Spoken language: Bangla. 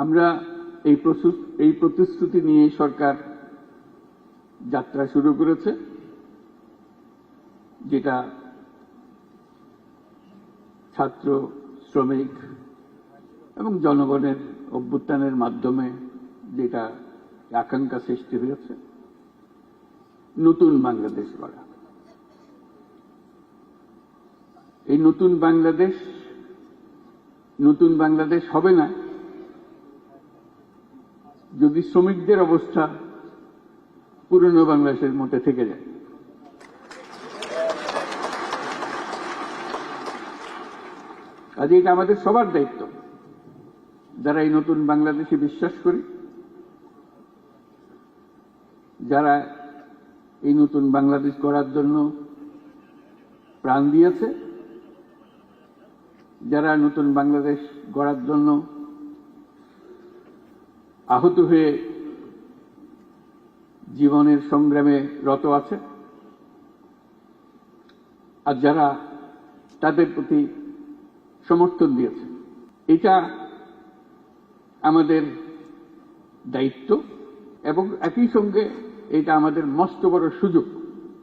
আমরা এই প্রতিশ্রুতি নিয়ে সরকার যাত্রা শুরু করেছে, যেটা ছাত্র, শ্রমিক এবং জনগণের অভ্যুত্থানের মাধ্যমে যেটা আকাঙ্ক্ষা সৃষ্টি হয়েছে, নতুন বাংলাদেশ গড়া। এই নতুন বাংলাদেশ হবে না যদি শ্রমিকদের অবস্থা পুরনো বাংলাদেশের মধ্যে থেকে যায়। কাজে এটা আমাদের সবার দায়িত্ব, যারা এই নতুন বাংলাদেশে বিশ্বাস করি, যারা এই নতুন বাংলাদেশ গড়ার জন্য প্রাণ দিয়েছে, যারা নতুন বাংলাদেশ গড়ার জন্য আহত হয়ে জীবনের সংগ্রামে রত আছে, আর যারা তাদের প্রতি সমর্থন দিয়েছে। এটা আমাদের দায়িত্ব এবং একই সঙ্গে এটা আমাদের মস্ত বড় সুযোগ।